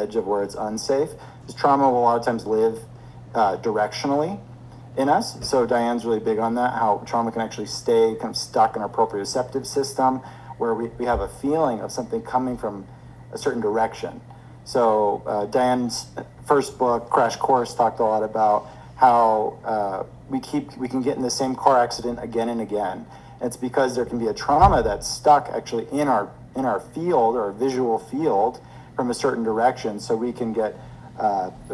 edge of where it's unsafe. Because trauma will a lot of times live directionally in us. So Diane's really big on that, how trauma can actually stay kind of stuck in our proprioceptive system, where we have a feeling of something coming from a certain direction. So Diane's first book, Crash Course, talked a lot about how we can get in the same car accident again and again. And it's because there can be a trauma that's stuck actually in our field, or our visual field, from a certain direction. So we can get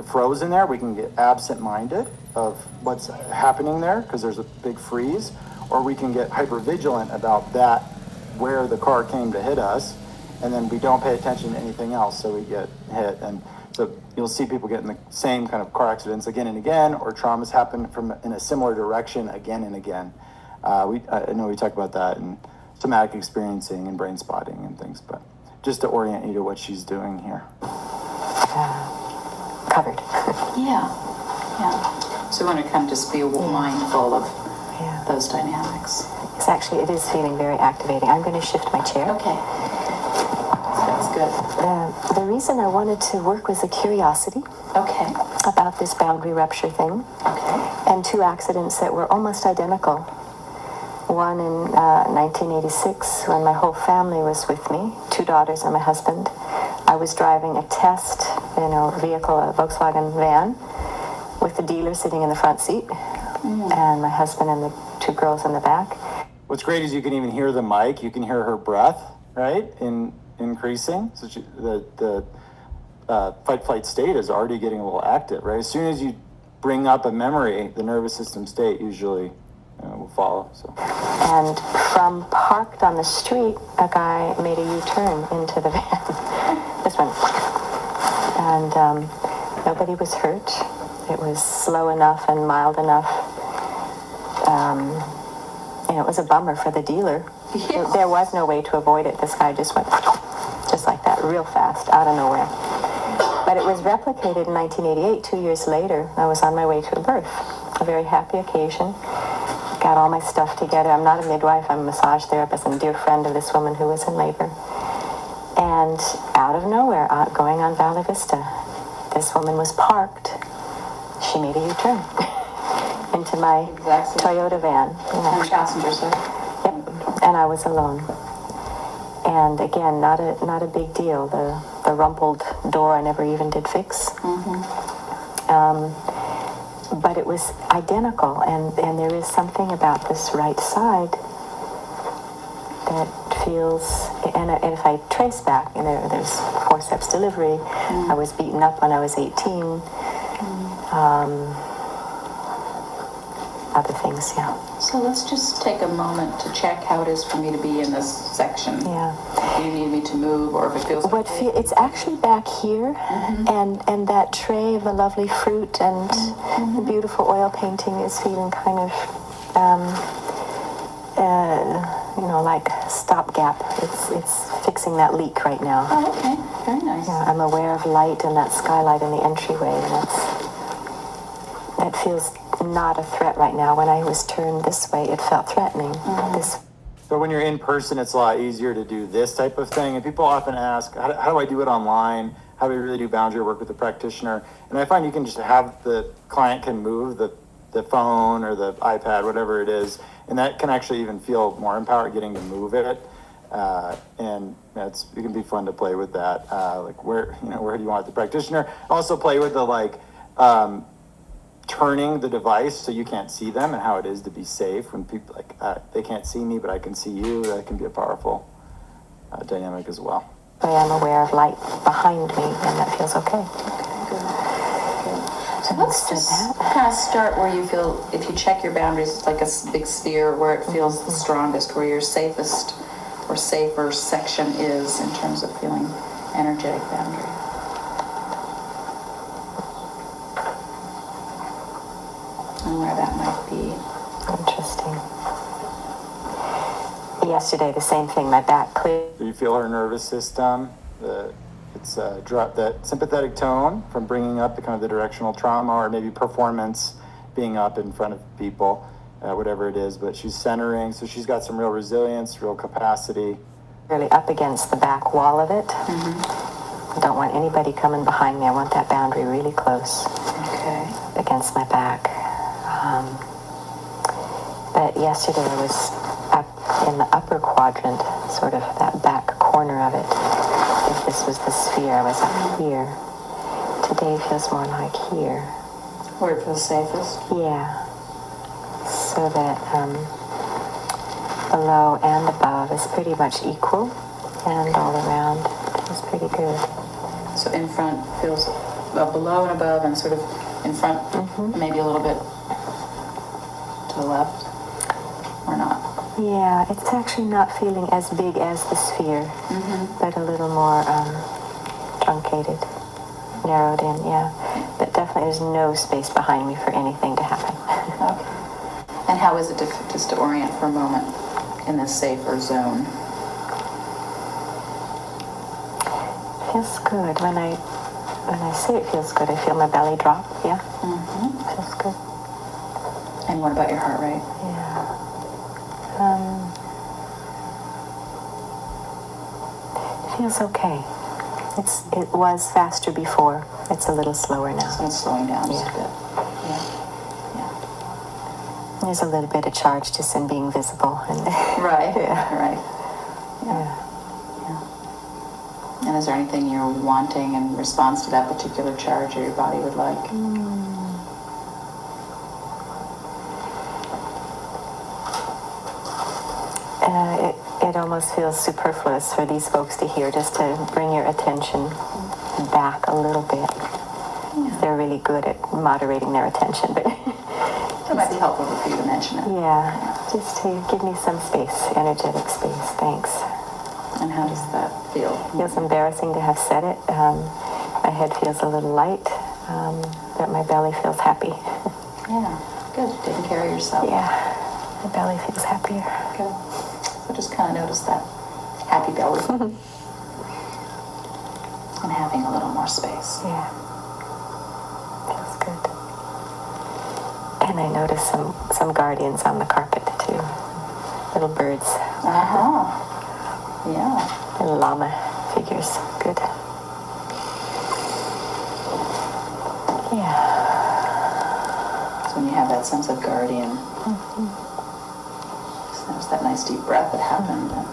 frozen there, we can get absent-minded of what's happening there because there's a big freeze, or we can get hyper-vigilant about that, where the car came to hit us, and then we don't pay attention to anything else, so we get hit. And so you'll see people get in the same kind of car accidents again and again, or traumas happen in a similar direction again and again. I know we talk about that in somatic experiencing and brain spotting and things, but just to orient you to what she's doing here. Covered. Yeah. So we want to kind of just be mindful of those dynamics. It's actually, it is feeling very activating. I'm going to shift my chair. Okay. That's good. The reason I wanted to work was a curiosity. Okay. About this boundary rupture thing. Okay. And two accidents that were almost identical. One in 1986, when my whole family was with me, 2 daughters and my husband. I was driving a test vehicle, a Volkswagen van, with the dealer sitting in the front seat, and my husband and the 2 girls in the back. What's great is you can even hear the mic, you can hear her breath, right, increasing. So the fight-flight state is already getting a little active, right? As soon as you bring up a memory, the nervous system state usually will follow. So. And from parked on the street, a guy made a U-turn into the van. This one. And nobody was hurt. It was slow enough and mild enough. It was a bummer for the dealer. Yes. There was no way to avoid it. This guy just went just like that, real fast, out of nowhere. But it was replicated in 1988, 2 years later. I was on my way to a birth, a very happy occasion. Got all my stuff together. I'm not a midwife, I'm a massage therapist and a dear friend of this woman who was in labor. And out of nowhere, going on Valley Vista, this woman was parked. She made a U-turn into my Toyota van. And passenger side. Yep, and I was alone. And again, not a big deal. The rumpled door I never even did fix. But it was identical, and there is something about this right side that feels, and if I trace back, there's forceps delivery. I was beaten up when I was 18. Other things, So let's just take a moment to check how it is for me to be in this section. Yeah. Do you need me to move, or if it feels okay? It's actually back here, and that tray of the lovely fruit and the beautiful oil painting is feeling kind of, like stopgap. It's fixing that leak right now. Oh, okay. Very nice. Yeah, I'm aware of light and that skylight in the entryway, and that feels not a threat right now. When I was turned this way, it felt threatening. So when you're in person, it's a lot easier to do this type of thing. And people often ask, how do I do it online? How do we really do boundary work with the practitioner? And I find you can just have the client can move the phone or the iPad, whatever it is, and that can actually even feel more empowered getting to move it. And it can be fun to play with that. Like where do you want the practitioner? Also play with the turning the device so you can't see them, and how it is to be safe when people they can't see me but I can see you. That can be a powerful dynamic as well. I am aware of light behind me, and that feels okay. Good. So let's just kind of start where you feel, if you check your boundaries, it's like a big sphere where it feels the strongest, where your safest or safer section is in terms of feeling energetic boundary. And where that might be. Interesting. Yesterday, the same thing, my back clear. Do you feel her nervous system? It's drop that sympathetic tone from bringing up the kind of the directional trauma, or maybe performance being up in front of people, whatever it is. But she's centering, so she's got some real resilience, real capacity. Really up against the back wall of it. I don't want anybody coming behind me. I want that boundary really close Okay. against my back. But yesterday I was up in the upper quadrant, sort of that back corner of it. If this was the sphere, I was up here. Today feels more like here. Where it feels safest? Yeah. So that below and above is pretty much equal, and all around is pretty good. So in front feels below and above, and sort of in front, maybe a little bit to the left, or not? Yeah, it's actually not feeling as big as the sphere, but a little more truncated, narrowed in, yeah. But definitely there's no space behind me for anything to happen. Okay. And how is it to just to orient for a moment in this safer zone? Feels good. When I say it feels good, I feel my belly drop, yeah? Feels good. And what about your heart rate? Yeah. Feels okay. It was faster before. It's a little slower now. So it's slowing down just a bit. Yeah. There's a little bit of charge just in being visible. And Right. Yeah. Right. Yeah. And is there anything you're wanting in response to that particular charge or your body would like? It almost feels superfluous for these folks to hear, just to bring your attention back a little bit. They're really good at moderating their attention, but It might be helpful for you to mention it. yeah, just to give me some space, energetic space. Thanks. And how does that feel? Feels embarrassing to have said it. My head feels a little light, but my belly feels happy. Yeah. Good. Taking care of yourself. Yeah, my belly feels happier. Good. So just kind of notice that happy belly. And having a little more space. Yeah, feels good. And I notice some guardians on the carpet too. Little birds, Yeah. little llama figures. Good. Yeah. So when you have that sense of guardian, just notice that nice deep breath that happened, and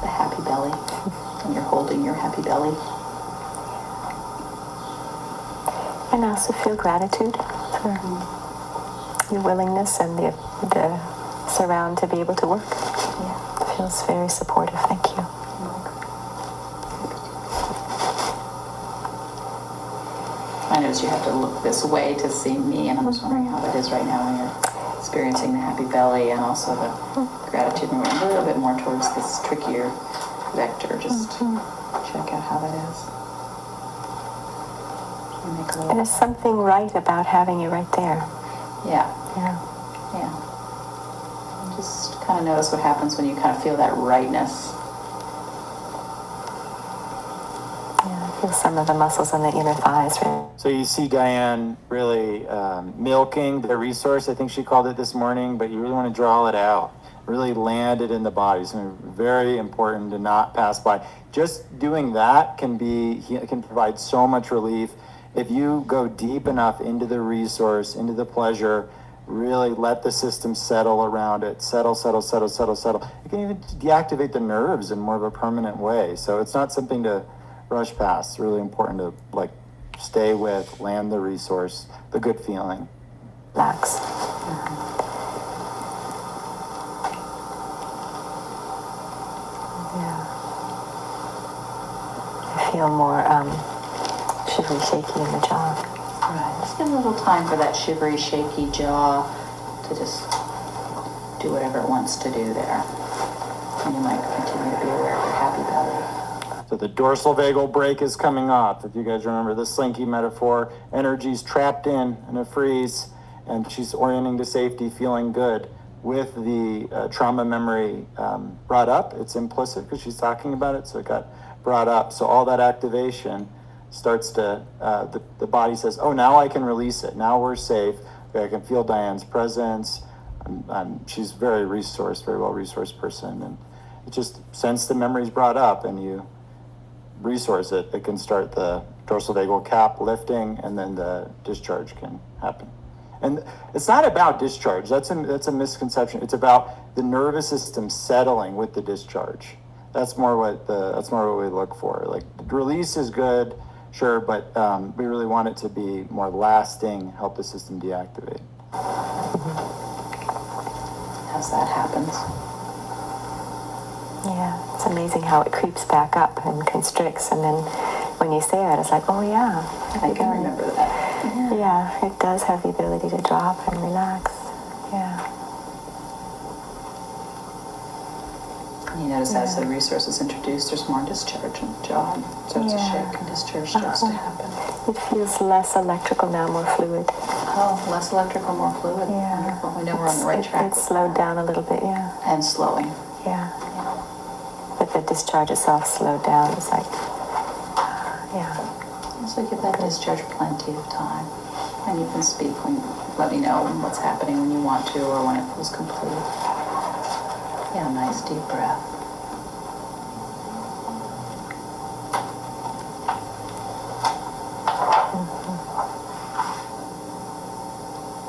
the happy belly, and you're holding your happy belly. And I also feel gratitude for your willingness and the surround to be able to work. Yeah. It feels very supportive. Thank you. I notice you have to look this way to see me, and I'm just wondering how that is right now when you're experiencing the happy belly and also the gratitude, and we're a little bit more towards this trickier vector. Just check out how that is. Can you make a little... There's something right about having you right there. Yeah. Yeah. Yeah. And just kind of notice what happens when you kind of feel that rightness. Yeah. I feel some of the muscles in the inner thighs. So you see Diane really milking the resource, I think she called it this morning, but you really want to draw it out, really land it in the body. So very important to not pass by. Just doing that can provide so much relief. If you go deep enough into the resource, into the pleasure, really let the system settle around it, settle. You can even deactivate the nerves in more of a permanent way. So it's not something to rush past. It's really important to stay with, land the resource, the good feeling. Relax. Yeah. I feel more shivery, shaky in the jaw. Right. Just give a little time for that shivery, shaky jaw to just do whatever it wants to do there. And you might continue to be aware of your happy belly. So the dorsal vagal brake is coming off. If you guys remember the slinky metaphor, energy's trapped in a freeze, and she's orienting to safety, feeling good. With the trauma memory brought up, it's implicit because she's talking about it, so it got brought up. So all that activation starts to, the body says, oh, now I can release it. Now we're safe. Okay, I can feel Diane's presence. She's very well-resourced person. And it just, since the memory's brought up and you resource it, it can start the dorsal vagal cap lifting, and then the discharge can happen. And it's not about discharge. That's a misconception. It's about the nervous system settling with the discharge. That's more what we look for. Like, release is good, sure, but we really want it to be more lasting, help the system deactivate. As that happens. Yeah, it's amazing how it creeps back up and constricts, and then when you say that, it's like, oh yeah. I can remember that. Yeah, it does have the ability to drop and relax. Yeah. You notice as the resource is introduced, there's more discharge in the jaw. It starts to shake and discharge starts to happen. It feels less electrical now, more fluid. Oh, less electrical, more fluid. Yeah. Wonderful. We know we're on the right track. It's slowed down a little bit, yeah. And slowing. Yeah. But the discharge itself slowed down. It's like, yeah. So give that discharge plenty of time. And you can speak let me know what's happening when you want to or when it feels complete. Yeah, nice deep breath.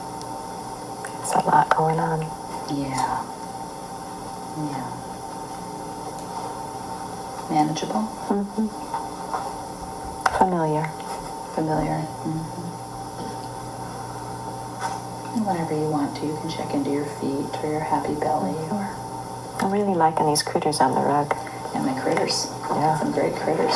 There's a lot going on. Yeah. Yeah. Manageable? Mm-hmm. Familiar. Familiar. Mm-hmm. And whenever you want to, you can check into your feet or your happy belly or... I'm really liking these critters on the rug. And the critters. Yeah. Some great critters.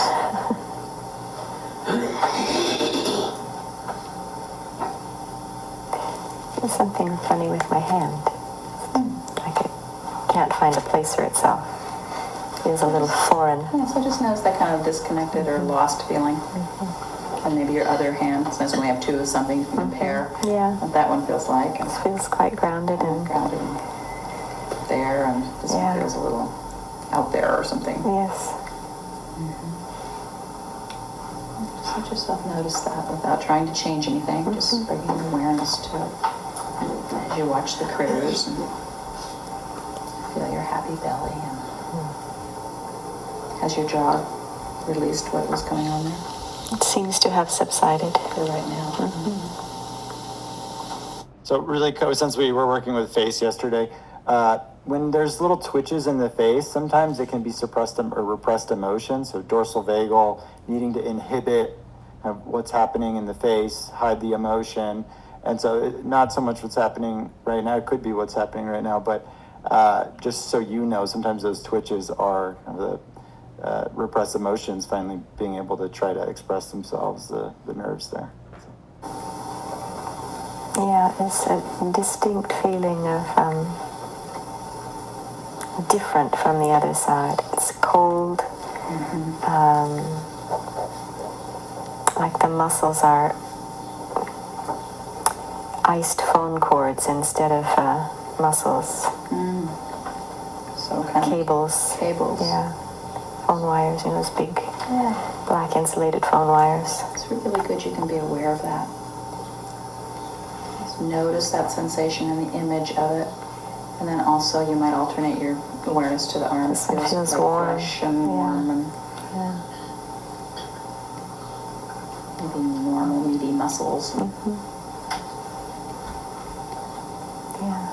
There's something funny with my hand. Like it can't find a place for itself. Feels a little foreign. Yeah, so just notice that kind of disconnected or lost feeling. And maybe your other hand, sometimes when we have two of something, you can compare what that one feels like. And It feels quite grounded and grounded there, and this one feels a little out there or something. yes. Just let yourself notice that without trying to change anything, just bringing awareness to it. As you watch the critters and feel your happy belly, and has your jaw released what was going on there? It seems to have subsided. For right now. So really, since we were working with face yesterday, when there's little twitches in the face, sometimes it can be suppressed or repressed emotion. So dorsal vagal needing to inhibit what's happening in the face, hide the emotion. And so not so much what's happening right now, it could be what's happening right now, but just so you know, sometimes those twitches are the repressed emotions finally being able to try to express themselves, the nerves there. Yeah, it's a distinct feeling of different from the other side. It's cold, like the muscles are iced phone cords instead of muscles. So kind Cables. of cables. Yeah. Phone wires, those big black insulated phone wires. It's really good you can be aware of that. Just notice that sensation and the image of it. And then also you might alternate your awareness to the arm. It feels like warm. fresh and warm and maybe normal meaty muscles. Yeah.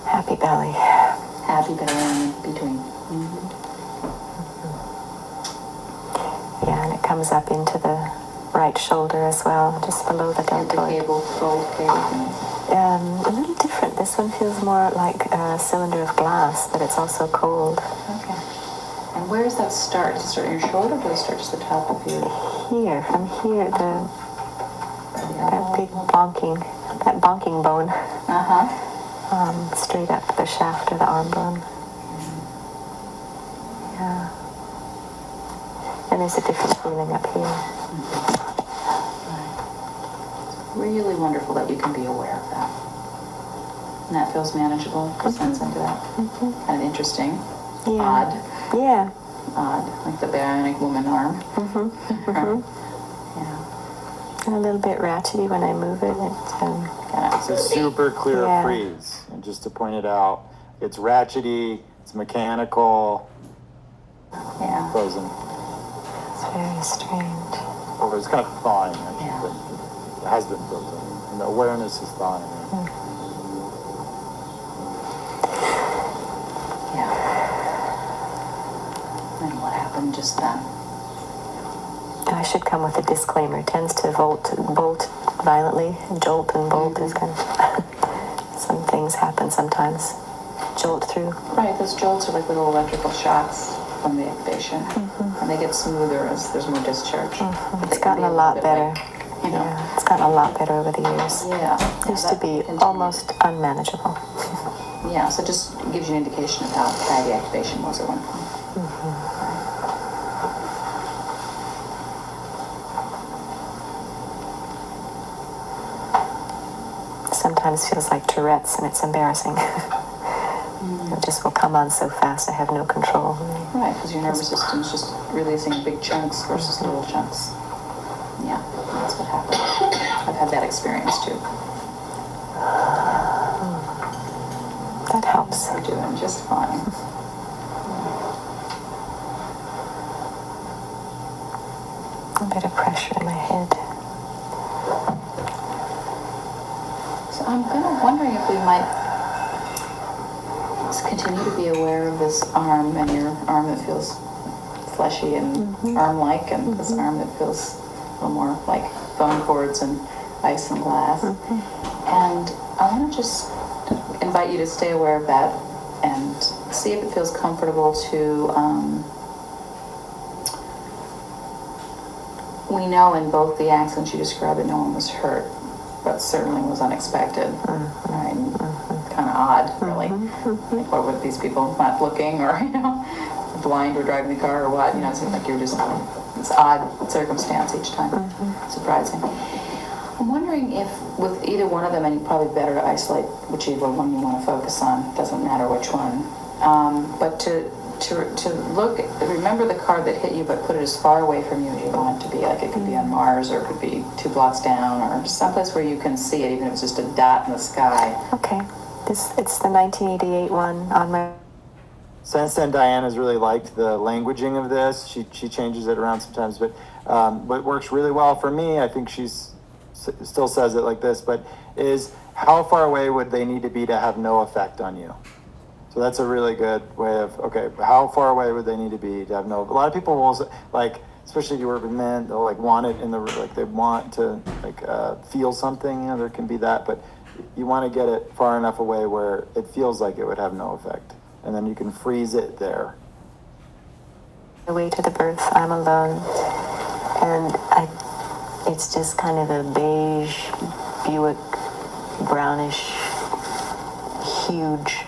Happy belly. Happy belly in between. Yeah, and it comes up into the right shoulder as well, just below the And the deltoid. gold cable. A little different. This one feels more like a cylinder of glass, but it's also cold. Okay. And where does that start? Does it start in your shoulder, or does it start just the top of your... Here, from here, that big bonking bone, straight up the shaft of the arm bone. Yeah. And there's a different feeling up here. Really wonderful that you can be aware of that. And that feels manageable, sense into that. Kind of interesting. Yeah. Odd. Yeah. Odd. Like the bionic woman arm. Yeah. And a little bit ratchety when I move it. It's a super clear Yeah. freeze. And just to point it out, it's ratchety, it's mechanical, Yeah. frozen. It's very strange. Or it's kind of thawing, actually. Yeah. But it has been frozen. And the awareness is thawing. Yeah. And what happened just then? I should come with a disclaimer. Tends to bolt violently. Jolt and bolt is kind of... Some things happen sometimes. Jolt through. Right, those jolts are like little electrical shocks from the activation. And they get smoother as there's more discharge. It's gotten a lot better. You know? Yeah, it's gotten a lot better over the years. Yeah. Used to be almost unmanageable. Yeah, so it just gives you an indication of how bad the activation was at one point. Sometimes feels like Tourette's, and it's embarrassing. It just will come on so fast, I have no control. Right, because your nervous system's just releasing big chunks versus little chunks. Yeah, that's what happened. I've had that experience too. That helps. I'm doing just fine. A bit of pressure in my head. So I'm kind of wondering if we might just continue to be aware of this arm and your arm that feels fleshy and arm-like, and this arm that feels a little more like bone cords and ice and glass. And I want to just invite you to stay aware of that and see if it feels comfortable to, we know in both the accidents you described that no one was hurt, but certainly was unexpected, right? Kind of odd, really. Like, what were these people not looking, or, blind or driving the car or what? It seems like you're just, it's odd circumstance each time. Surprising. I'm wondering if with either one of them, and probably better to isolate whichever one you want to focus on, doesn't matter which one, but to look, remember the car that hit you, but put it as far away from you as you want it to be. Like it could be on Mars, or it could be 2 blocks down, or someplace where you can see it, even if it's just a dot in the sky. Okay. It's the 1988 one on my... Since then, Diane has really liked the languaging of this. She changes it around sometimes, but what works really well for me, I think she's still says it like this, but is how far away would they need to be to have no effect on you? So that's a really good way of, okay, how far away would they need to be to have no... A lot of people will, like, especially if you work with men, they'll, like, want it in the... Like, they want to, like, feel something, there can be that, but you want to get it far enough away where it feels like it would have no effect. And then you can freeze it there. The way to the birth, I'm alone, and it's just kind of a beige, Buick, brownish, huge,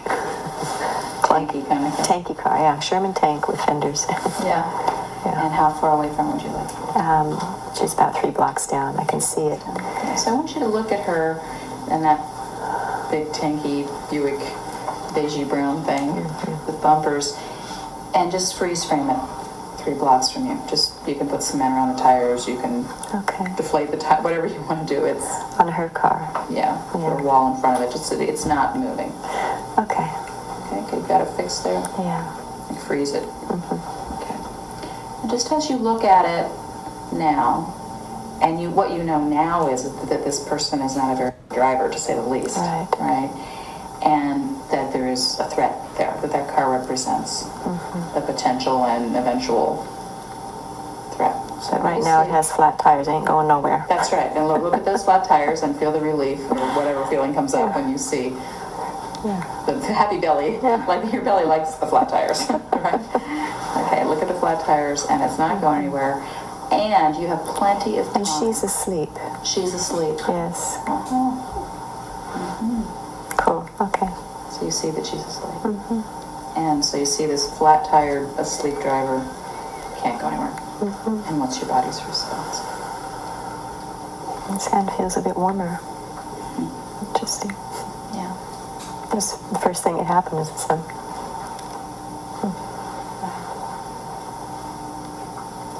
Tanky kind of thing. tanky car. Yeah, Sherman tank with fenders. Yeah. Yeah. And how far away from would you like? She's about 3 blocks down. I can see it. Okay, so I want you to look at her and that big tanky Buick beigey brown thing with bumpers, and just freeze frame it 3 blocks from you. Just, you can put cement around the tires, you can deflate the tire, whatever you want to do. It's on her car. Yeah, put a wall in front of it. Just it's not moving. Okay. Okay, you've got it fixed there. Yeah. And freeze it. Okay. And just as you look at it now, and what you know now is that this person is not a very good driver, to say the least. Right. And that there is a threat there, that car represents the potential and eventual threat. So But right now it has flat tires. Ain't going nowhere. That's right. And look at those flat tires and feel the relief, or whatever feeling comes up when you see the happy belly. Like your belly likes the flat tires, right? Okay, look at the flat tires, and it's not going anywhere. And you have plenty of time. And she's asleep. She's asleep. Yes. Cool. Okay. So you see that she's asleep. And so you see this flat-tired, asleep driver can't go anywhere. And what's your body's response? This hand feels a bit warmer. Interesting. Yeah. That's the first thing that happened is the sun.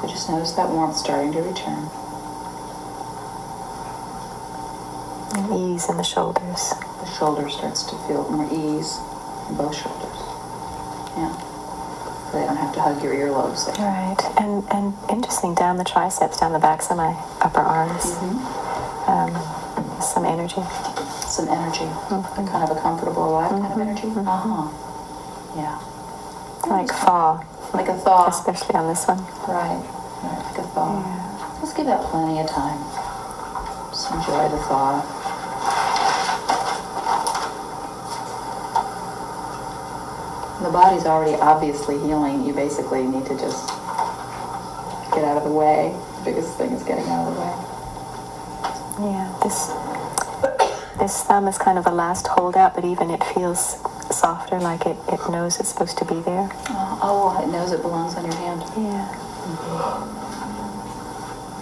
So just notice that warmth starting to return. And ease in the shoulders. The shoulder starts to feel more ease in both shoulders. Yeah. So they don't have to hug your earlobes. Right, and interesting, down the triceps, down the backs of my upper arms, some energy. Some energy, kind of a comfortable, alive kind of energy. Yeah. Like thaw. Like a thaw. Especially on this one. Right, like a thaw. Let's give that plenty of time. Just enjoy the thaw. The body's already obviously healing. You basically need to just get out of the way. The biggest thing is getting out of the way. Yeah, this thumb is kind of a last holdout, but even it feels softer, like it knows it's supposed to be there. It knows it belongs on your hand. Yeah.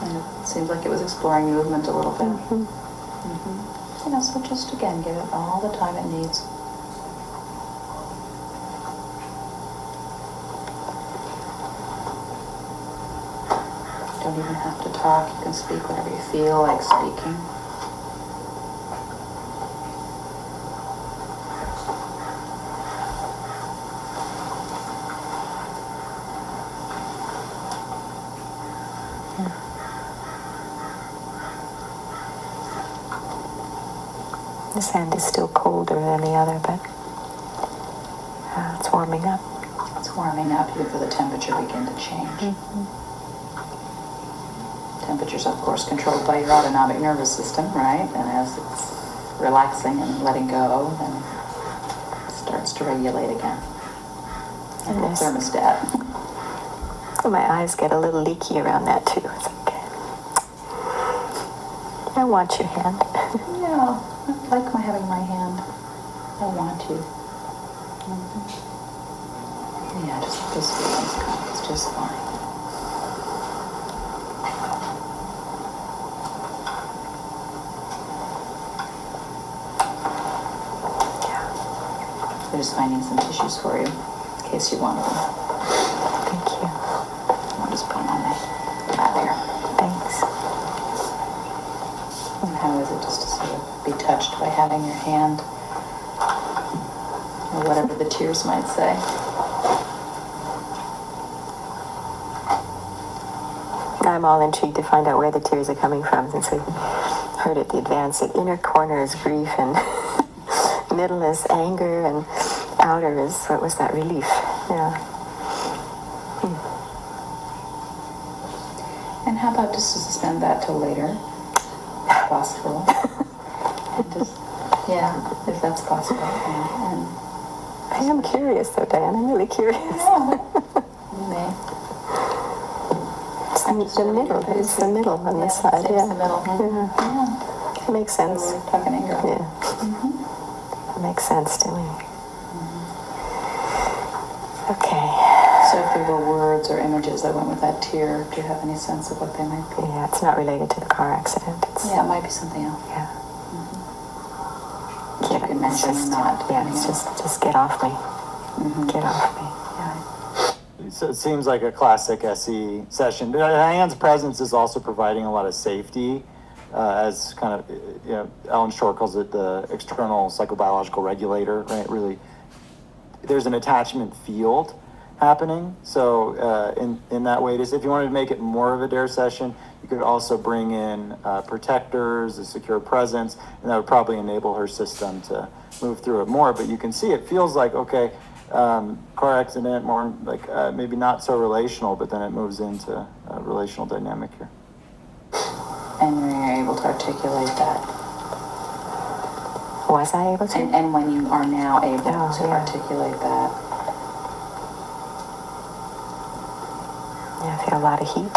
And it seems like it was exploring movement a little bit. So just again, give it all the time it needs. Don't even have to talk. You can speak whatever you feel like speaking. This hand is still colder than the other, but it's warming up. It's warming up. You can feel the temperature begin to change. Temperature's, of course, controlled by your autonomic nervous system, right? And as it's relaxing and letting go, then it starts to regulate again. And the thermostat. My eyes get a little leaky around that, too. It's okay. I want your hand. Yeah, I like having my hand. I want you. Yeah, just let those feelings come. It's just fine. I'm just finding some tissues for you, in case you want them. Thank you. I'll just put them on my lap here. Thanks. And how is it just to sort of be touched by having your hand, or whatever the tears might say? I'm all intrigued to find out where the tears are coming from, since we heard at the advance that inner corner is grief and middle is anger and outer is, what was that, relief? Yeah. And how about just to suspend that till later, if possible? And just, yeah, if that's possible. And I am curious though, Diane. I'm really curious. you may. It's the middle. It's the middle on this side. It's Yeah. the middle. Yeah. It makes sense. So tuck and anger. Yeah. It makes sense to me. Okay. So if there were words or images that went with that tear, do you have any sense of what they might be? Yeah, it's not related to the car accident. It's, Yeah, it might be something else. yeah. You can mention or not. Yeah, it's just get off me. Get off me. Yeah. So it seems like a classic SE session. Diane's presence is also providing a lot of safety, as kind of, Ellen Shore calls it the external psychobiological regulator, right? Really, there's an attachment field happening. So in that way, if you wanted to make it more of a Dare session, you could also bring in protectors, a secure presence, and that would probably enable her system to move through it more. But you can see it feels like, okay, car accident, more like maybe not so relational, but then it moves into a relational dynamic here. And you're able to articulate that. Was I able to? And when you are now able to articulate that. Yeah, I feel a lot of heat.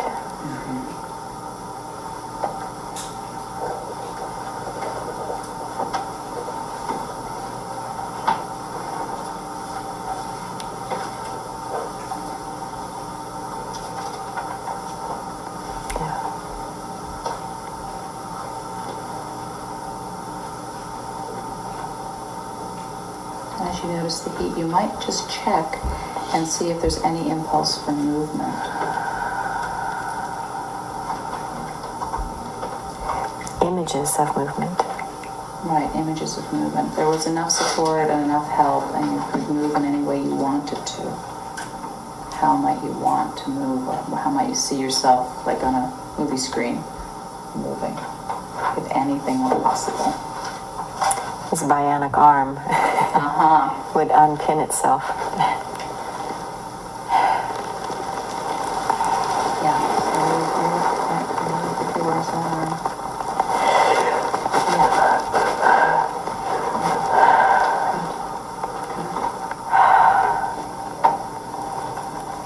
As you notice the heat, you might just check and see if there's any impulse for movement. Images of movement. Right, images of movement. There was enough support and enough help, and you could move in any way you wanted to. how might you want to move, or how might you see yourself, like on a movie screen, moving, if anything were possible? His bionic arm would unpin itself. Yeah. If there was an arm.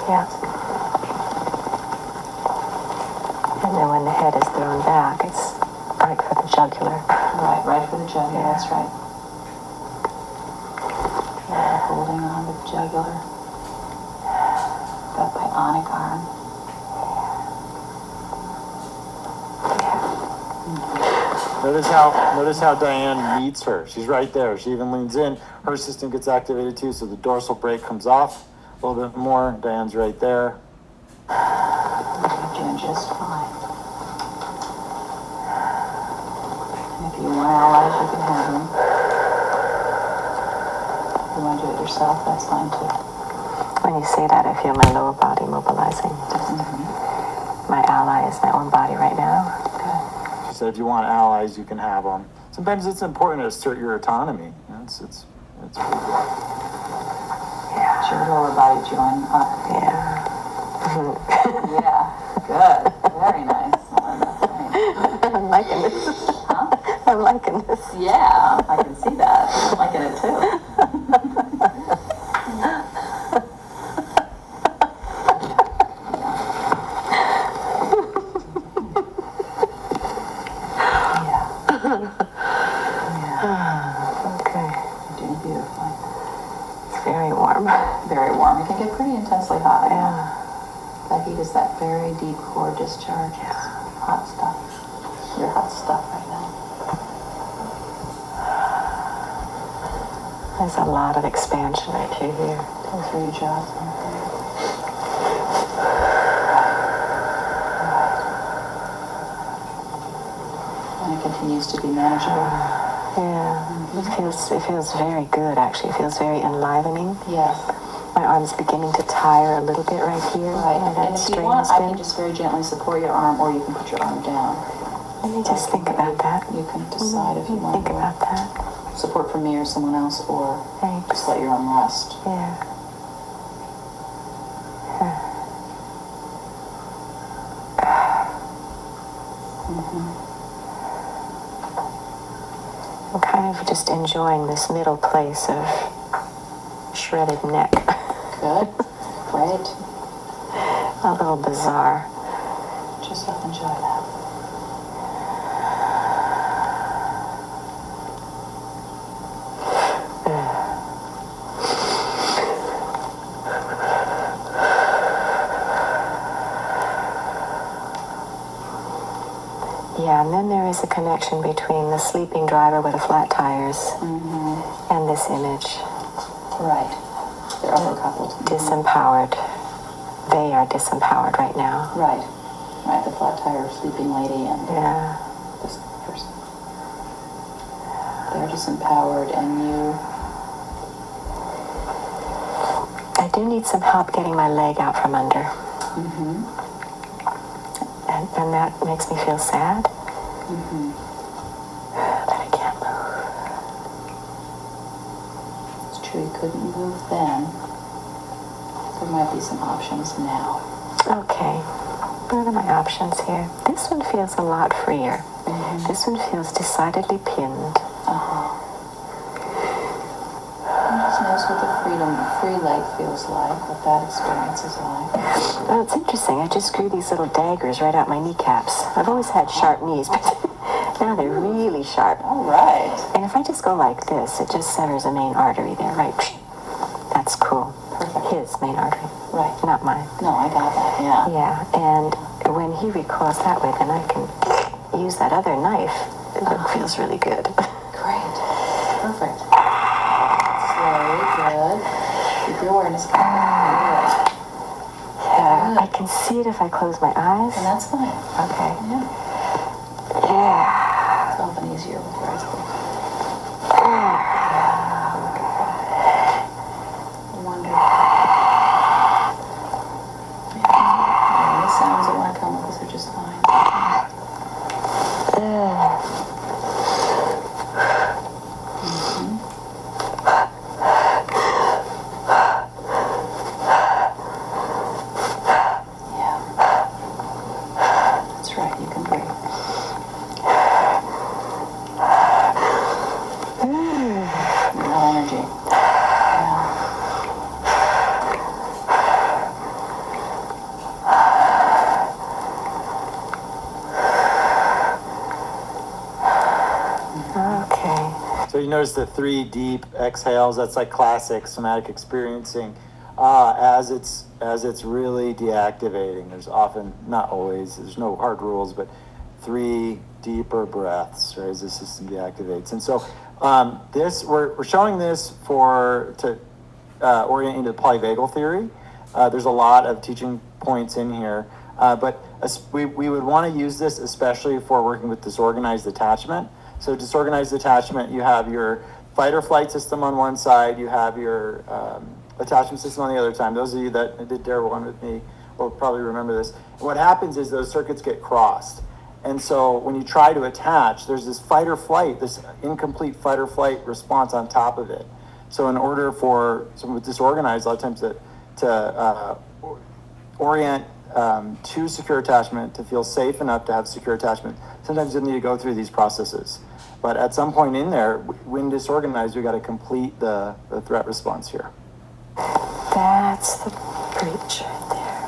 Yeah. And then when the head is thrown back, it's right for the jugular. Right for the jugular, that's right. Yeah, holding on to the jugular. That bionic arm. Notice how Diane meets her. She's right there. She even leans in. Her system gets activated too, so the dorsal brake comes off a little bit more. Diane's right there. You're doing just fine. And if you want allies, you can have them. If you want to do it yourself, that's fine too. When you say that, I feel my lower body mobilizing. My ally is my own body right now. She said, if you want allies, you can have them. Sometimes it's important to assert your autonomy. It's pretty good. It's your lower body join up. Yeah. Yeah, good. Very nice. I'm liking this. Huh? I'm liking this. Yeah, I can see that. I'm liking it too. Okay. You're doing beautifully. It's very warm. Very warm. It can get pretty intensely hot. Yeah. That heat is that very deep core discharge. It's hot stuff. You're hot stuff right now. There's a lot of expansion right through here. Go through your jaws. And it continues to be manageable. Yeah. It feels very good, actually. It feels very enlivening. Yes. My arm's beginning to tire a little bit right here. Right. Where that And if you strain want, has I been. can just very gently support your arm, or you can put your arm down. Let me just think about that. You can decide if you want Think about that. support from me or someone else, or Thanks. just let your arm rest. Yeah. I'm kind of just enjoying this middle place of shredded neck. Good. Great. A little bizarre. Just enjoy that. Yeah, and then there is a connection between the sleeping driver with the flat tires and this image. Right. They're upper coupled. Disempowered. They are disempowered right now. Right. Right. The flat tire sleeping lady and Yeah. this person. They're disempowered, and you. I do need some help getting my leg out from under. And that makes me feel sad. That I can't move. It's true. You couldn't move then. There might be some options now. Okay. What are my options here? This one feels a lot freer. This one feels decidedly pinned. And just notice what the free leg feels like, what that experience is like. Oh, it's interesting. I just grew these little daggers right out my kneecaps. I've always had sharp knees, but now they're really sharp. All right. And if I just go like this, it just severs a main artery there, right? That's cool. Perfect. His main artery, Right. not mine. No, I got that. Yeah. Yeah, and when he recoils that way, then I can use that other knife. It feels really good. Great. Perfect. Slowly. Good. Keep your awareness coming. Good. Yeah, I can see it if I close my eyes. And that's fine. Okay. Yeah. Yeah. It's often easier with your eyes closed. Wonderful. You can breathe. Real energy. Yeah. Okay. So you notice the 3 deep exhales. That's like classic somatic experiencing. As it's really deactivating. There's often, not always, there's no hard rules, but 3 deeper breaths, right, as the system deactivates. And so we're showing this to orient into polyvagal theory. There's a lot of teaching points in here, but we would want to use this especially for working with disorganized attachment. So disorganized attachment, you have your fight or flight system on one side, you have your attachment system on the other side. Those of you that did Dare1 with me will probably remember this. And what happens is those circuits get crossed. And so when you try to attach, there's this fight or flight, this incomplete fight or flight response on top of it. So in order for someone with disorganized, a lot of times to orient to secure attachment, to feel safe enough to have secure attachment, sometimes you need to go through these processes. But at some point in there, when disorganized, we got to complete the threat response here. That's the breach right there.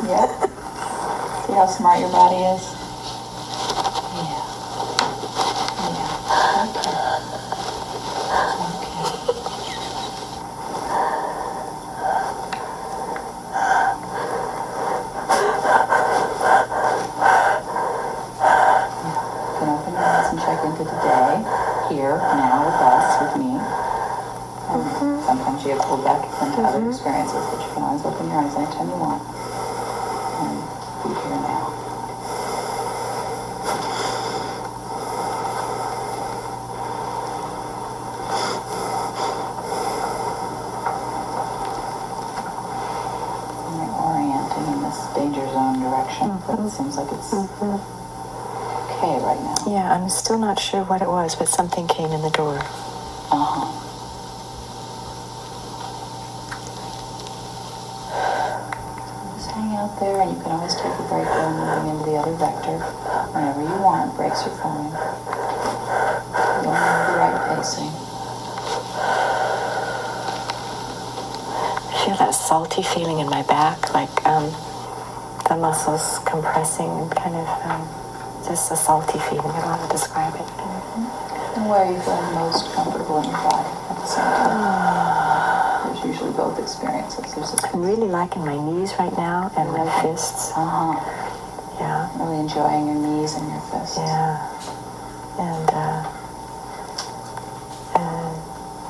Yep. See how smart your body is? Yeah. Yeah. Okay. You can open your eyes and check into the day, here, now, with us, with me. And sometimes you get pulled back into other experiences, but you can always open your eyes anytime you want. And be here now. And you're orienting in this danger zone direction, but it seems like it's okay right now. Yeah, I'm still not sure what it was, but something came in the door. Uh-huh. Just hang out there, and you can always take a break while moving into the other vector whenever you want. Breaks are fine. You'll know the right pacing. I feel that salty feeling in my back, like the muscles compressing and kind of just a salty feeling. I don't know how to describe it. And where are you feeling most comfortable in your body at the same time? There's usually both experiences. There's I'm really liking my knees right now and my fists. Yeah. Really enjoying your knees and your fists. Yeah. And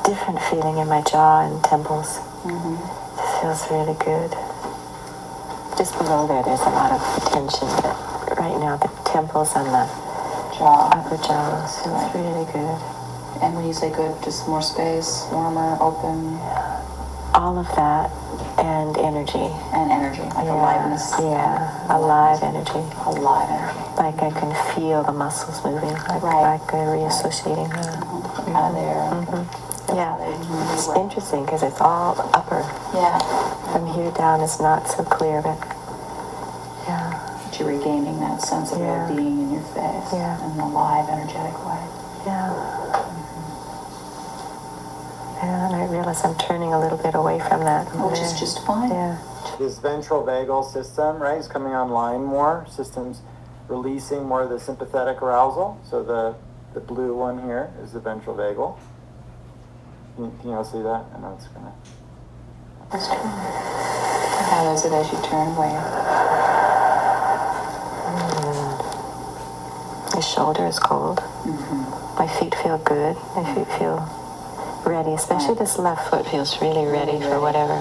different feeling in my jaw and temples. It feels really good. Just below there's a lot of tension, but right now the temples and the upper jaw feels really good. And when you say good, just more space, warmer, open? All of that and energy. And energy, like aliveness. Yeah, alive energy. Alive energy. Like I can feel the muscles moving, like reassociating. Out of there. Yeah, it's interesting because it's all upper. Yeah. From here down it's not so clear, but yeah. But you're regaining that sense of well-being in your face. Yeah. In an alive, energetic way. Yeah. Yeah, and I realize I'm turning a little bit away from that. Which is just fine. Yeah. This ventral vagal system, right, is coming online more. System's releasing more of the sympathetic arousal. So the blue one here is the ventral vagal. Can you all see that? I know it's gonna. That's true. How is it as you turn away? My shoulder is cold. My feet feel good. My feet feel ready, especially this left foot feels really ready for whatever.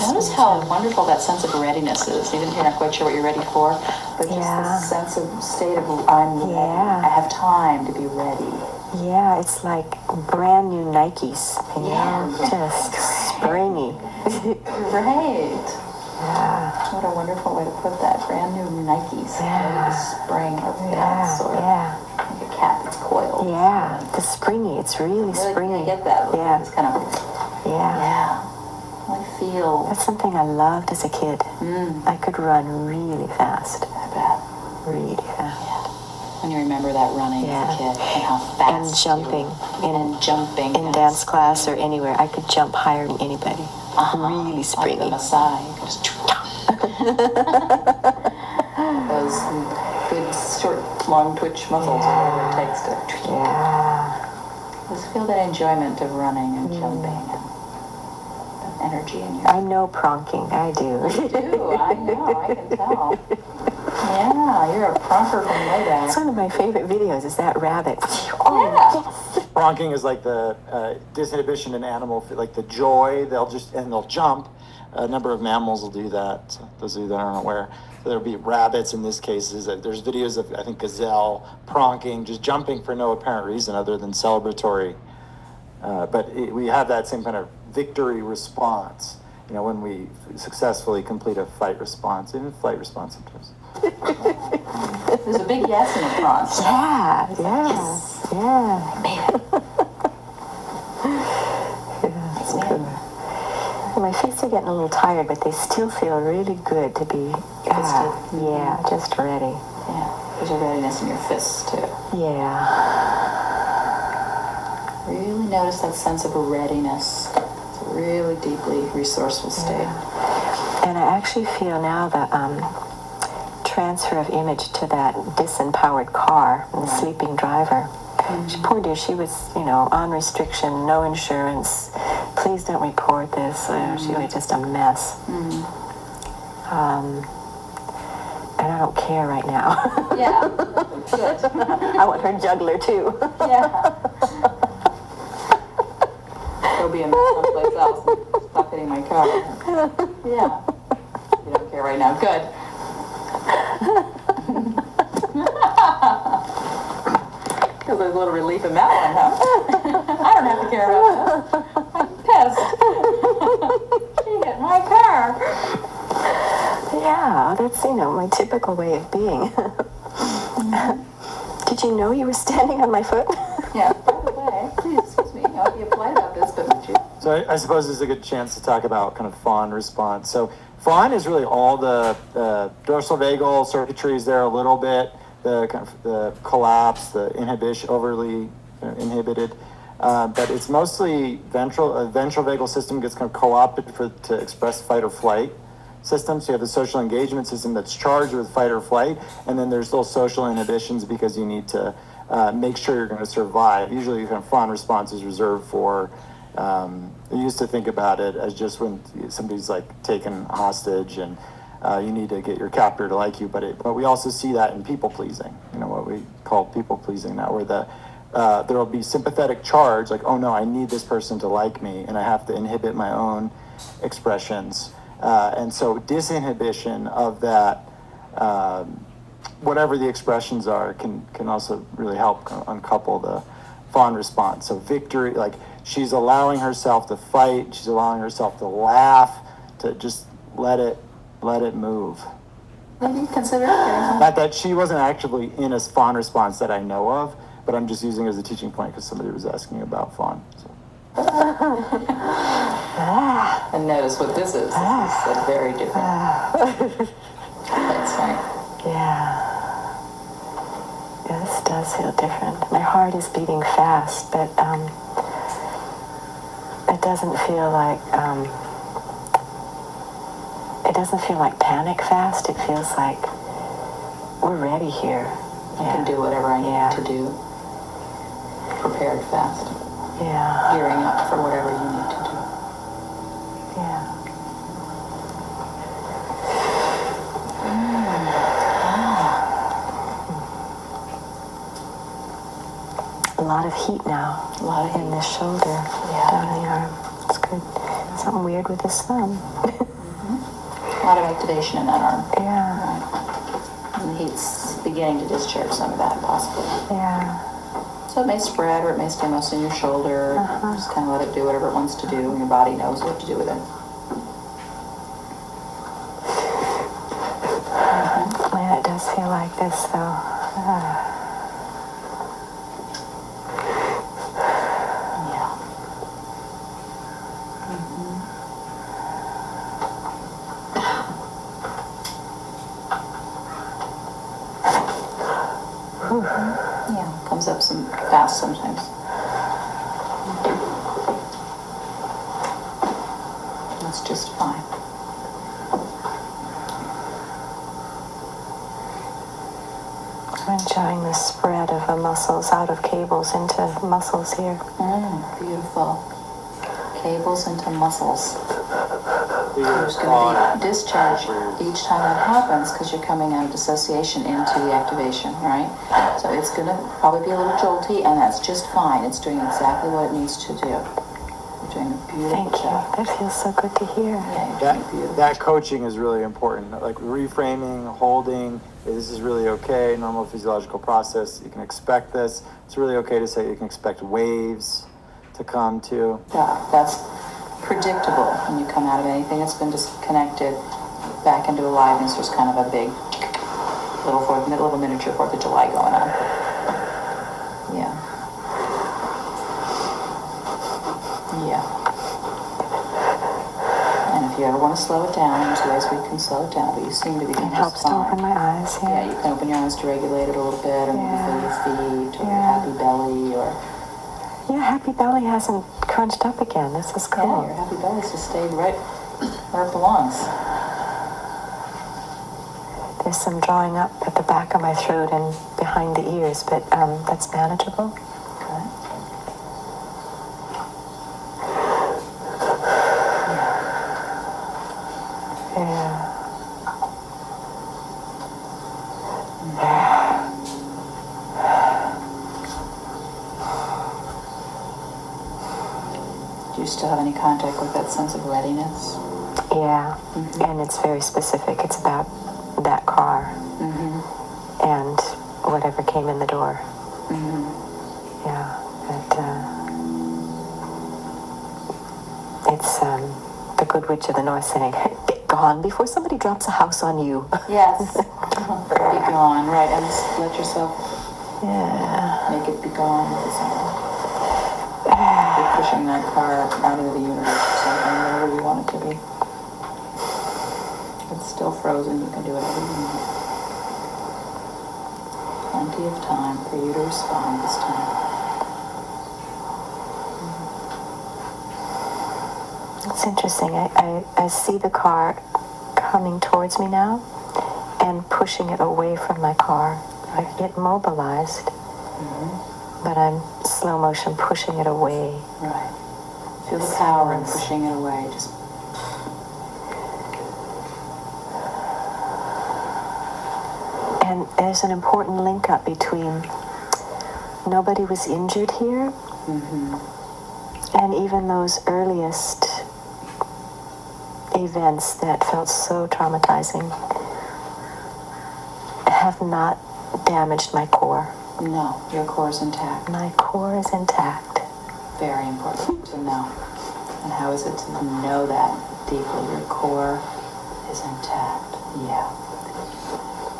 Notice how wonderful that sense of readiness is, even if you're not quite sure what you're ready for, but just this sense of state of I'm ready. I have time to be ready. Yeah, it's like brand new Nikes, you know, just springy. Right. Yeah. What a wonderful way to put that. Brand new Nikes. Ready to spring or dance or like a cat that's coiled. Yeah, the springy. It's really springy. I get that. Yeah. It's kind of, Yeah. I feel. That's something I loved as a kid. I could run really fast. I bet. Really fast. When you remember that running as a kid and how fast. And jumping. And jumping. In dance class or anywhere, I could jump higher than anybody. Really springy. Like the Maasai. Just those good short, long twitch muscles, whatever it takes to. Just feel that enjoyment of running and jumping and the energy in your. I know pronking. I do. You do. I know. I can tell. Yeah, you're a pronker from way back. It's one of my favorite videos. Is that rabbit? Bronking is like the disinhibition in animal, like the joy. They'll jump. A number of mammals will do that. So those of you that aren't aware, so there'll be rabbits in this case. There's videos of I think gazelle pronking, just jumping for no apparent reason other than celebratory. We have that same kind of victory response. You know, when we successfully complete a fight response, even flight response sometimes. There's a big yes in the front. Yeah. My feet are getting a little tired, but they still feel really good to be. Just ready. Yeah, there's a readiness in your fists too. Yeah. Really notice that sense of a readiness. It's a really deeply resourceful state. And I actually feel now the transfer of image to that disempowered car, the sleeping driver. Poor dear, she was, on restriction, no insurance. Please don't report this. She was just a mess. And I don't care right now. Yeah, good. I want her juggler too. Yeah. Go be a mess someplace else. Stop hitting my car. Yeah. You don't care right now. Good. There's a little relief in that one, huh? I don't have to care about that. I'm pissed. She hit my car. Yeah, that's, my typical way of being. Did you know you were standing on my foot? Yeah, by the way, please, excuse me, I'll be polite about this, but would you? So I suppose this is a good chance to talk about kind of fawn response. So fawn is really all the dorsal vagal circuitry is there a little bit, the kind of the collapse, the inhibition, overly inhibited, but it's mostly ventral vagal system gets kind of co-opted to express fight or flight system. So you have the social engagement system that's charged with fight or flight, and then there's those social inhibitions because you need to make sure you're going to survive. Usually, kind of fawn response is reserved for. I used to think about it as just when somebody's like taken hostage and you need to get your captor to like you, but we also see that in people pleasing. What we call people pleasing now, where there will be sympathetic charge, like, oh no, I need this person to like me, and I have to inhibit my own expressions. And so disinhibition of that, whatever the expressions are, can also really help uncouple the fawn response. So victory, like she's allowing herself to fight, she's allowing herself to laugh, to just let it move. Maybe consider getting Not that she wasn't actually in a fawn response that I know of, but I'm just using it as a teaching point because somebody was asking about fawn. So. And notice what this is. This is a very different. That's right. Yeah. This does feel different. My heart is beating fast, but it doesn't feel like panic fast. It feels like we're ready here. I can do whatever I need to do. Prepared fast. Yeah. Gearing up for whatever you need to do. Yeah. A lot of heat now. A lot of in the shoulder. Down the arm. It's good. Something weird with this thumb. A lot of activation in that arm. Yeah. Right. And the heat's beginning to discharge some of that, possibly. Yeah. So it may spread or it may stay mostly in your shoulder. Just kind of let it do whatever it wants to do, and your body knows what to do with it. Yeah, it does feel like this, though. Yeah. Yeah, comes up some fast sometimes. That's just fine. I'm enjoying the spread of the muscles out of cables into muscles here. Beautiful. Cables into muscles. There's There's going to be discharge each time that happens because you're coming out of dissociation into the activation, right? So it's going to probably be a little jolty, and that's just fine. It's doing exactly what it needs to do. You're doing a beautiful Thank you. job. That feels so good to hear. Yeah, you're doing beautiful. That coaching is really important. Like reframing, holding, this is really okay, normal physiological process. You can expect this. It's really okay to say you can expect waves to come too. Yeah, that's predictable when you come out of anything that's been disconnected back into aliveness. There's kind of a big middle of a miniature 4th of July going on. Yeah. Yeah. And if you ever want to slow it down, there's ways we can slow it down, but you seem to be doing It helps just to fine. open my eyes. Yeah, you can open your eyes to regulate it a little bit, or maybe feel your feet, or your happy belly, or... Yeah, happy belly hasn't crunched up again. This is cool. Yeah, your happy belly's just stayed right where it belongs. There's some drawing up at the back of my throat and behind the ears, but that's manageable. Okay. Yeah. Do you still have any contact with that sense of readiness? Yeah, and it's very specific. It's about that car and whatever came in the door. Yeah, it's the Good Witch of the North saying, "Get gone before somebody drops a house on you." Yes. Be gone, right, and just let yourself make it be gone with the sound. You're pushing that car out into the universe or something, wherever you want it to be. It's still frozen, you can do whatever you want. Plenty of time for you to respond this time. It's interesting. I see the car coming towards me now and pushing it away from my car. I get mobilized, but I'm slow motion pushing it away. Right. Feel the power in pushing it away. Just And there's an important link up between nobody was injured here and even those earliest events that felt so traumatizing have not damaged my core. no, your core is intact. My core is intact. Very important to know. And how is it to know that deeply? Your core is intact. Yeah.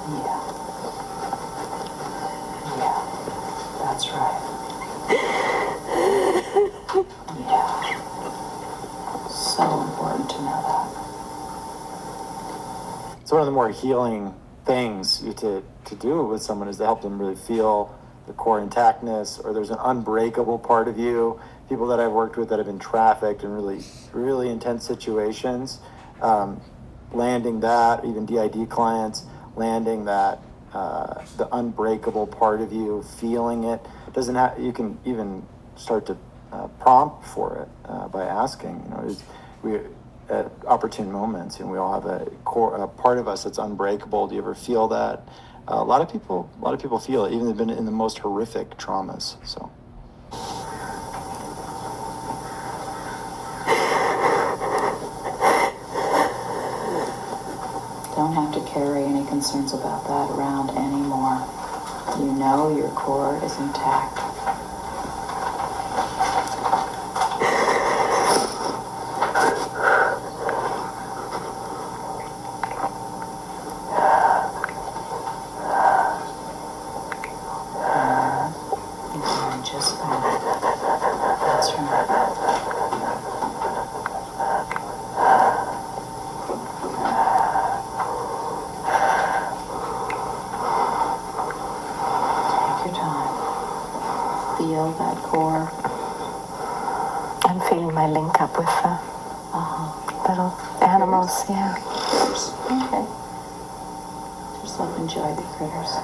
Yeah. Yeah. That's right. Yeah. So important to know that. It's one of the more healing things to do with someone is to help them really feel the core intactness, or there's an unbreakable part of you. People that I've worked with that have been trafficked in really, really intense situations, landing that, even DID clients, landing that, the unbreakable part of you, feeling it. Doesn't have, you can even start to prompt for it by asking, we at opportune moments, and we all have a core, a part of us that's unbreakable. Do you ever feel that? A lot of people feel it, even they've been in the most horrific traumas. So. Don't have to carry any concerns about that around anymore. You know your core is intact. You're doing just fine. That's right. feel that core? I'm feeling my link up with the little animals, yeah. Critters. Okay. Just love enjoy the critters.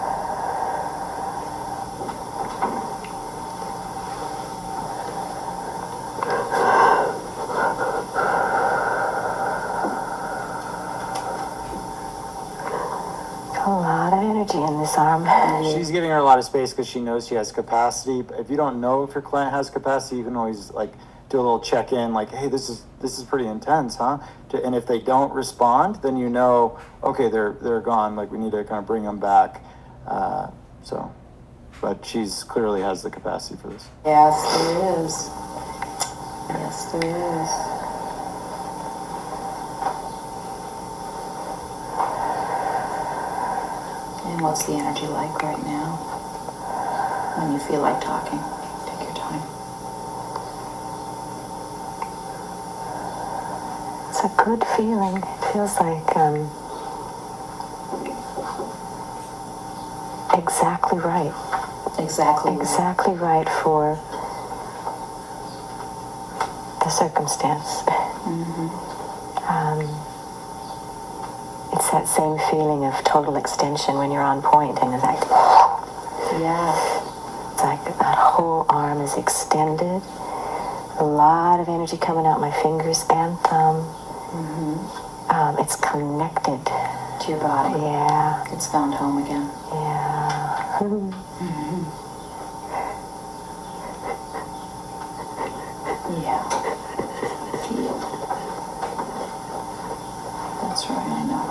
A lot of energy in this arm. She's giving her a lot of space because she knows she has capacity. But if you don't know if your client has capacity, you can always like do a little check-in, like, hey, this is pretty intense, huh? And if they don't respond, then you know, okay, they're gone. Like we need to kind of bring them back. But she's clearly has the capacity for this. Yes, there is. Yes, there is. And what's the energy like right now? When you feel like talking, take your time. It's a good feeling. It feels like exactly right. Exactly right for the circumstance. It's that same feeling of total extension when you're on point, and it's like, it's like that whole arm is extended. A lot of energy coming out my fingers and thumb. It's connected To your body. Yeah. It's found home again. Yeah. Yeah. Feel. That's right, I know.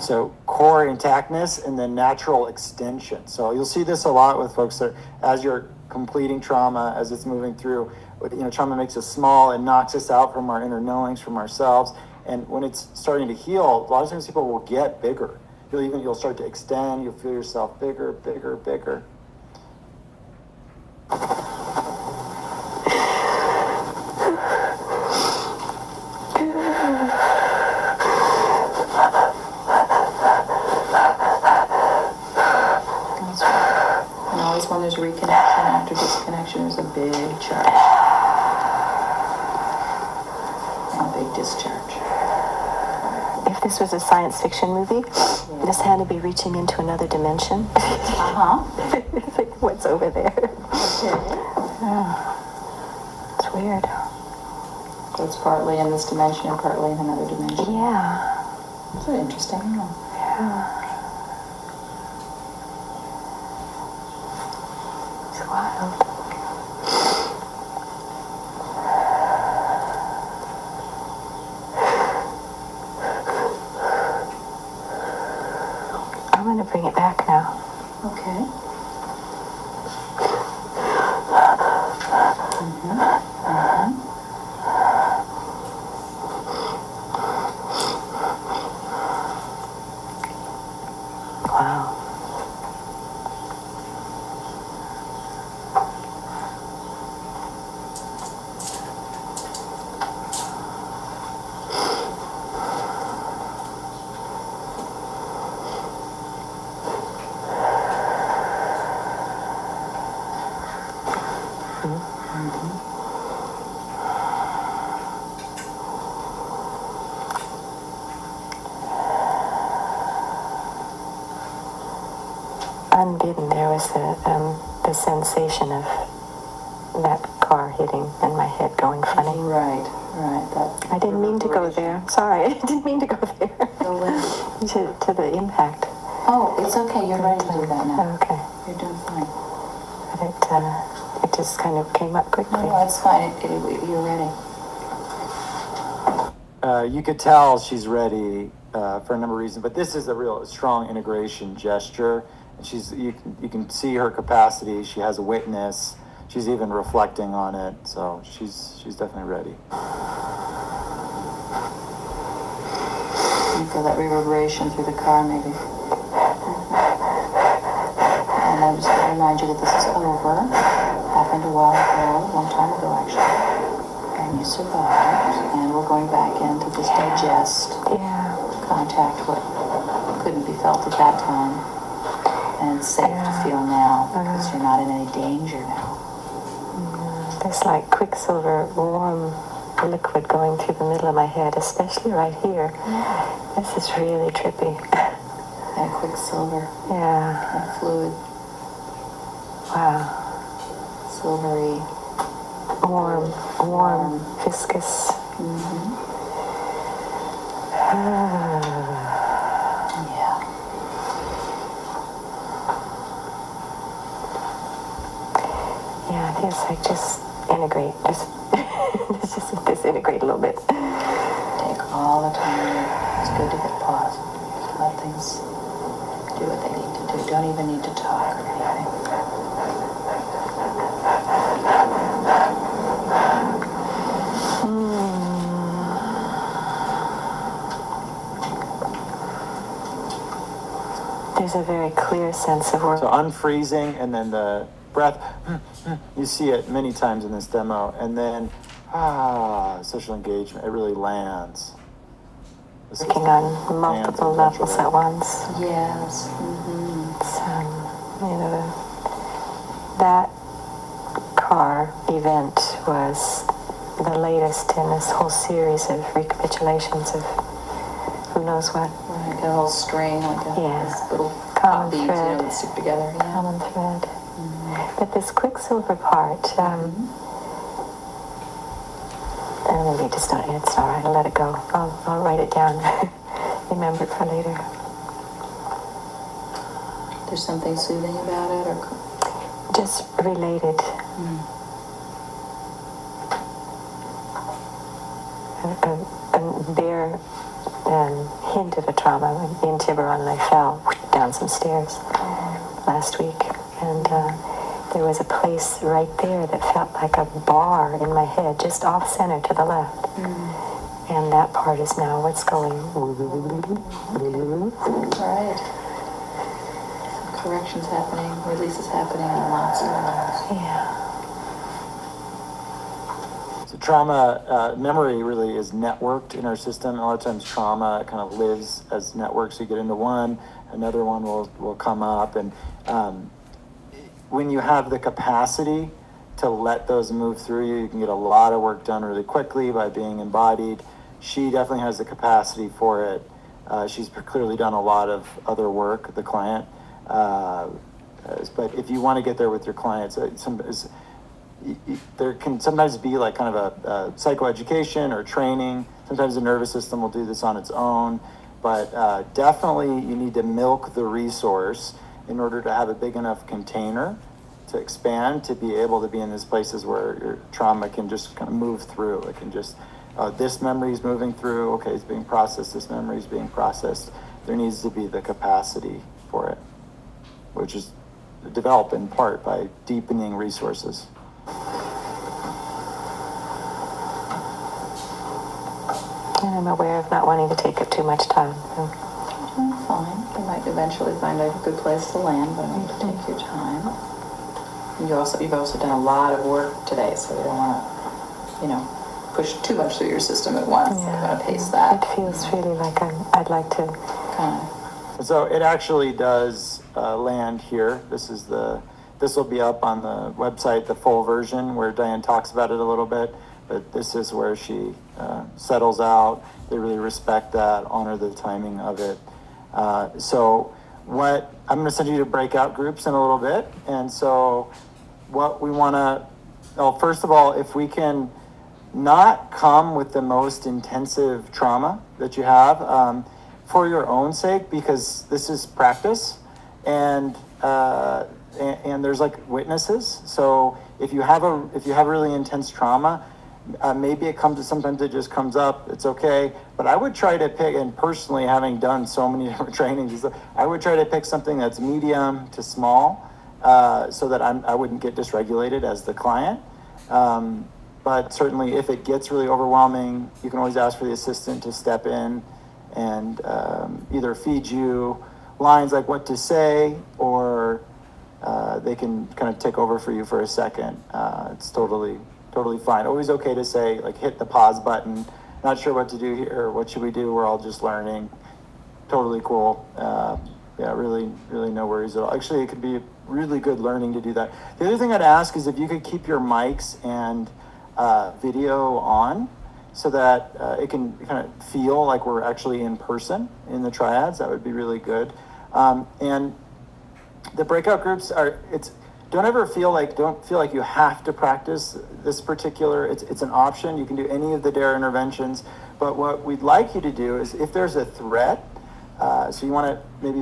So core intactness and then natural extension. So you'll see this a lot with folks that as you're completing trauma, as it's moving through, trauma makes us small and knocks us out from our inner knowings, from ourselves. And when it's starting to heal, a lot of times people will get bigger. You'll start to extend, you'll feel yourself bigger, bigger, bigger. When there's reconnection after disconnection, there's a big charge and a big discharge. If this was a science fiction movie, this had to be reaching into another dimension. It's like, what's over there? It's weird. So it's partly in this dimension and partly in another dimension. Yeah. It's interesting. Yeah. It's wild. I'm going to bring it back now. Okay. Wow. Unbidden, there was the sensation of that car hitting and my head going funny. Right. I didn't mean to go there. Sorry, I didn't mean to go there. Go where? to the impact. Oh, it's okay. You're ready to do that now. Okay. You're doing fine. But it just kind of came up quickly. No, it's fine. You're ready. You could tell she's ready for a number of reasons, but this is a real strong integration gesture. And you can see her capacity. She has a witness. She's even reflecting on it. So she's definitely ready. You feel that reverberation through the car, maybe. And I just want to remind you that this is over. Happened a while ago, a long time ago actually. And you survived. And we're going back in to just digest, contact what couldn't be felt at that time. And it's safe to feel now because you're not in any danger now. There's like quicksilver warm liquid going through the middle of my head, especially right here. This is really trippy. And quicksilver. Yeah. And fluid. Wow. Silvery. Warm, viscous. Yeah. Yeah, it feels like just integrate. Just disintegrate a little bit. Take all the time. It's good to hit pause. Let things do what they need to do. Don't even need to talk or anything. There's a very clear sense of work. So unfreezing, and then the breath, you see it many times in this demo, and then social engagement, it really lands. Working on multiple levels at once. Yes. That car event was the latest in this whole series of recapitulations of who knows what. Like a whole string, like this little Common beads, thread. that stick together. Yeah. Common thread. But this quicksilver part, maybe just don't, it's all right, I'll let it go. I'll write it down. Remember it for later. There's something soothing about it, or Just related. A bare hint of a trauma in Tiburon. I fell down some stairs last week, and there was a place right there that felt like a bar in my head, just off center to the left. And that part is now what's going. right. Corrections happening, releases happening, and lots of those. Yeah. So trauma, memory really is networked in our system. A lot of times trauma kind of lives as networks. You get into one, another one will come up. And when you have the capacity to let those move through you, you can get a lot of work done really quickly by being embodied. She definitely has the capacity for it. She's clearly done a lot of other work, the client. But if you want to get there with your clients, there can sometimes be like kind of a psychoeducation or training. Sometimes the nervous system will do this on its own, but definitely you need to milk the resource in order to have a big enough container to expand, to be able to be in these places where your trauma can just kind of move through. It can just, this memory is moving through, okay, it's being processed, this memory is being processed. There needs to be the capacity for it, which is developed in part by deepening resources. And I'm aware of not wanting to take up too much time. Fine. You might eventually find a good place to land, but I need to take your time. You've also done a lot of work today, so you don't want to, push too much through your system at once. Yeah. You want to pace that. It feels really like I'd like to. Kind of. So it actually does land here. This will be up on the website, the full version where Diane talks about it a little bit. But this is where she settles out. They really respect that, honor the timing of it. So what I'm going to send you to breakout groups in a little bit. And so what we want to, first of all, if we can not come with the most intensive trauma that you have for your own sake, because this is practice and there's like witnesses. So if you have really intense trauma, maybe sometimes it just comes up, it's okay. But I would try to pick, and personally having done so many different trainings, I would try to pick something that's medium to small so that I wouldn't get dysregulated as the client. But certainly if it gets really overwhelming, you can always ask for the assistant to step in and either feed you lines like what to say, or they can kind of take over for you for a second. It's totally fine. Always okay to say, like, hit the pause button. Not sure what to do here. What should we do? We're all just learning. Totally cool. Yeah, really, really no worries at all. Actually, it could be really good learning to do that. The other thing I'd ask is if you could keep your mics and video on so that it can kind of feel like we're actually in person in the triads. That would be really good. And the breakout groups don't feel like you have to practice this particular, it's an option. You can do any of the DARE interventions, but what we'd like you to do is if there's a threat, so you want to maybe